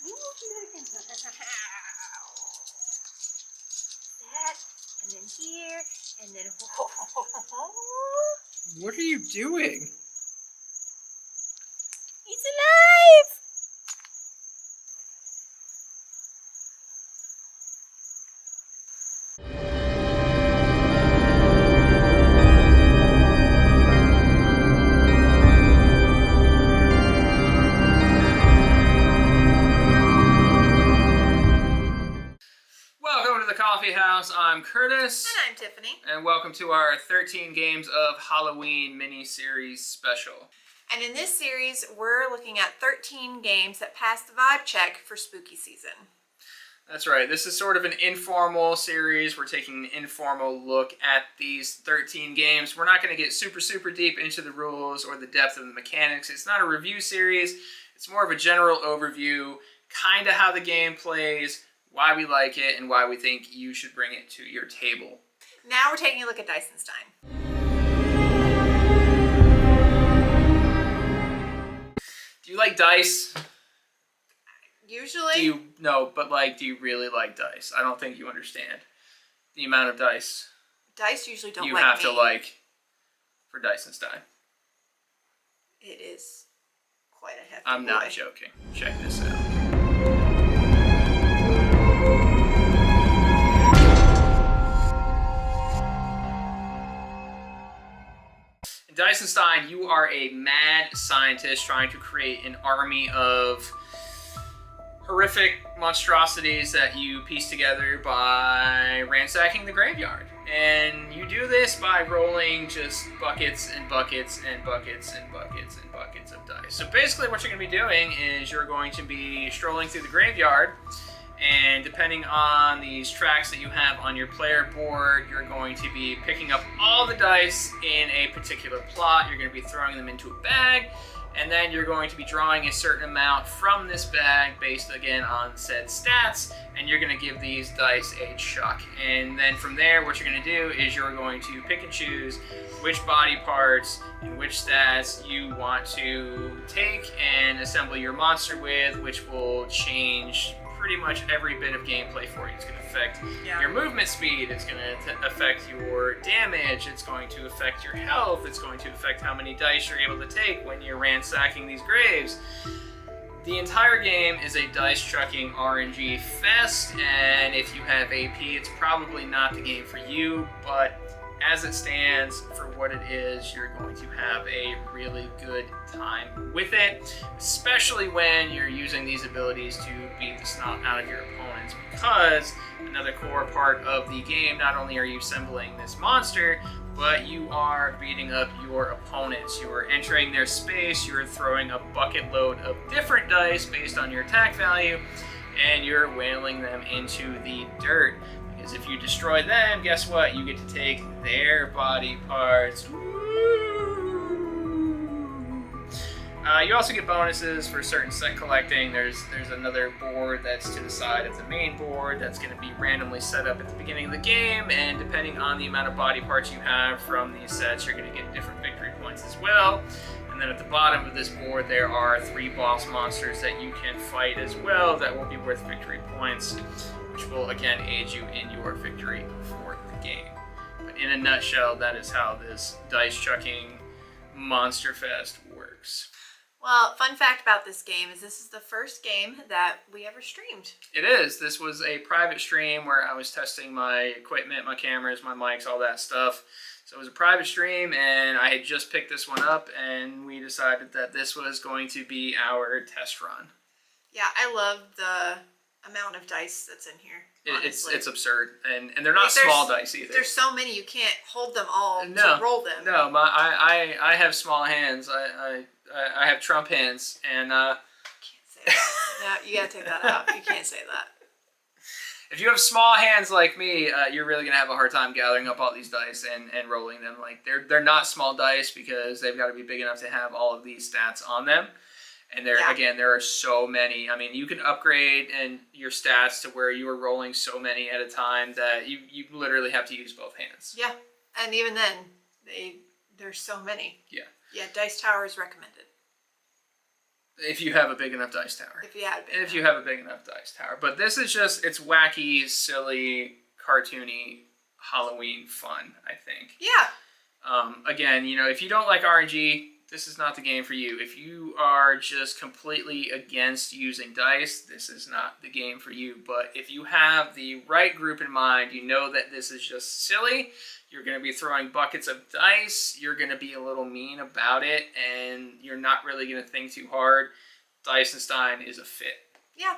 That, and then here, and then. What are you doing? He's alive! Welcome to the Coffee House. I'm Curtis. And I'm Tiffany. And welcome to our 13 Games of Halloween mini-series special. And in this series, we're looking at 13 games that pass the vibe check for spooky season. That's right. This is sort of an informal series. We're taking an informal look at these 13 games. We're not going to get super deep into the rules or the depth of the mechanics. It's not a review series. It's more of a general overview, kind of how the game plays, why we like it, and why we think you should bring it to your table. Now we're taking a look at Dysonstein. Do you like dice? Usually. Do you really like dice? I don't think you understand the amount of dice Dice usually don't you like have me. to like for Dysonstein. It is quite a hefty I'm boy. not joking. Check this out. In Dysonstein, you are a mad scientist trying to create an army of horrific monstrosities that you piece together by ransacking the graveyard. And you do this by rolling just buckets and buckets and buckets and buckets and buckets of dice. So basically what you're going to be doing is you're going to be strolling through the graveyard, and depending on these tracks that you have on your player board, you're going to be picking up all the dice in a particular plot. You're going to be throwing them into a bag, and then you're going to be drawing a certain amount from this bag based, again, on said stats, and you're going to give these dice a chuck. And then from there, what you're going to do is you're going to pick and choose which body parts and which stats you want to take and assemble your monster with, which will change pretty much every bit of gameplay for you. It's going to affect your movement speed, it's going to affect your damage, it's going to affect your health, it's going to affect how many dice you're able to take when you're ransacking these graves. The entire game is a dice chucking RNG fest, and if you have AP, it's probably not the game for you, but as it stands, for what it is, you're going to have a really good time with it, especially when you're using these abilities to beat the snot out of your opponents, because another core part of the game, not only are you assembling this monster, but you are beating up your opponents. You are entering their space, you're throwing a bucket load of different dice based on your attack value, and you're wailing them into the dirt. Because if you destroy them, guess what? You get to take their body parts. You also get bonuses for certain set collecting. There's another board that's to the side of the main board that's going to be randomly set up at the beginning of the game, and depending on the amount of body parts you have from these sets, you're going to get different victory points as well. And then at the bottom of this board, there are 3 boss monsters that you can fight as well that will be worth victory points, which will again aid you in your victory for the game. But in a nutshell, that is how this dice chucking monster fest works. Well, fun fact about this game is this is the first game that we ever streamed. It is. This was a private stream where I was testing my equipment, my cameras, my mics, all that stuff. So it was a private stream, and I had just picked this one up, and we decided that this was going to be our test run. Yeah, I love the amount of dice that's in here. It's absurd, and they're not small dice either. There's so many, you can't hold them all to roll them. No, I have small hands. I have Trump hands, and can't say that. No, you gotta take that out. You can't say that. If you have small hands like me, you're really gonna have a hard time gathering up all these dice and rolling them. Like they're not small dice because they've got to be big enough to have all of these stats on them. And again, there are so many. I mean, you can upgrade and your stats to where you are rolling so many at a time that you literally have to use both hands. Yeah, and even then, there's so many. Yeah. Yeah, Dice Tower is recommended. If you have a big enough dice tower. If you had a big If you have a big enough dice tower. But this is just, it's wacky, silly, cartoony Halloween fun, I think. Yeah. Again, you know, if you don't like RNG, this is not the game for you. If you are just completely against using dice, this is not the game for you. But if you have the right group in mind, you know that this is just silly. You're going to be throwing buckets of dice. You're going to be a little mean about it, and you're not really going to think too hard. Dyson is a fit. Yeah,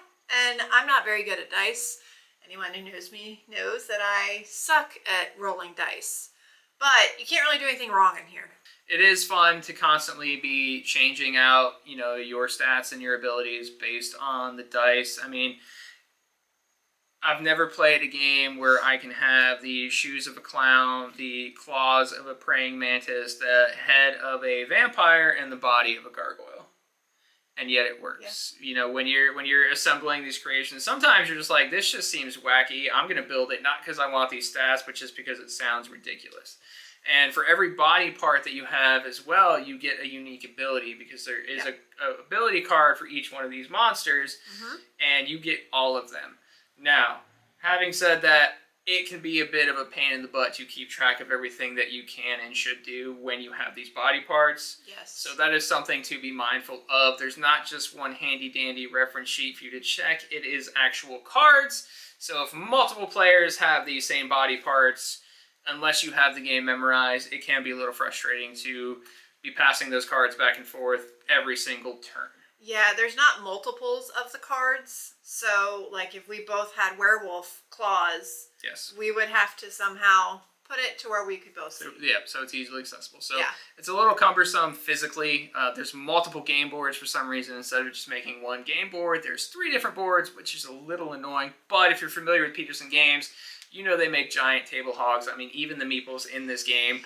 and I'm not very good at dice. Anyone who knows me knows that I suck at rolling dice. But you can't really do anything wrong in here. It is fun to constantly be changing out, you know, your stats and your abilities based on the dice. I mean, I've never played a game where I can have the shoes of a clown, the claws of a praying mantis, the head of a vampire, and the body of a gargoyle. And yet it works. Yeah. You know, when you're assembling these creations, sometimes you're just like, this just seems wacky. I'm going to build it not because I want these stats, but just because it sounds ridiculous. And for every body part that you have as well, you get a unique ability because there is a ability card for each one of these monsters, and you get all of them. Now, having said that, it can be a bit of a pain in the butt to keep track of everything that you can and should do when you have these body parts. Yes. So that is something to be mindful of. There's not just one handy-dandy reference sheet for you to check. It is actual cards. So if multiple players have these same body parts, unless you have the game memorized, it can be a little frustrating to be passing those cards back and forth every single turn. Yeah, there's not multiples of the cards. So, like, if we both had werewolf claws, yes, we would have to somehow put it to where we could both see. So it's easily accessible. So it's a little cumbersome physically. There's multiple game boards for some reason. Instead of just making one game board, there's 3 different boards, which is a little annoying. But if you're familiar with Peterson Games, you know they make giant table hogs. I mean, even the meeples in this game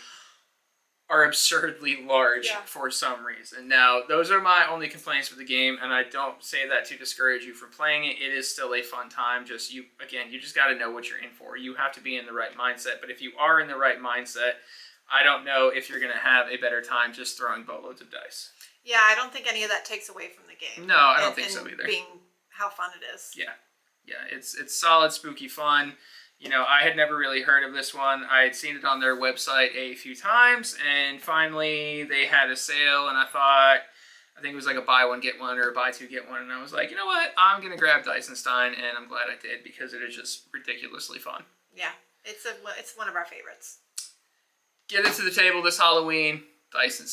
are absurdly large for some reason. Now, those are my only complaints with the game, and I don't say that to discourage you from playing it. It is still a fun time. Just you just got to know what you're in for. You have to be in the right mindset. But if you are in the right mindset, I don't know if you're going to have a better time just throwing boatloads of dice. Yeah, I don't think any of that takes away from the game. No, I don't think so either. Being how fun it is. Yeah, it's solid, spooky fun. You know, I had never really heard of this one. I had seen it on their website a few times, and finally they had a sale, and I think it was like a buy one, get one, or a buy two, get one, and I was like, you know what? I'm going to grab Dyson, and I'm glad I did, because it is just ridiculously fun. Yeah, it's one of our favorites. Get it to the table this Halloween, Dyson.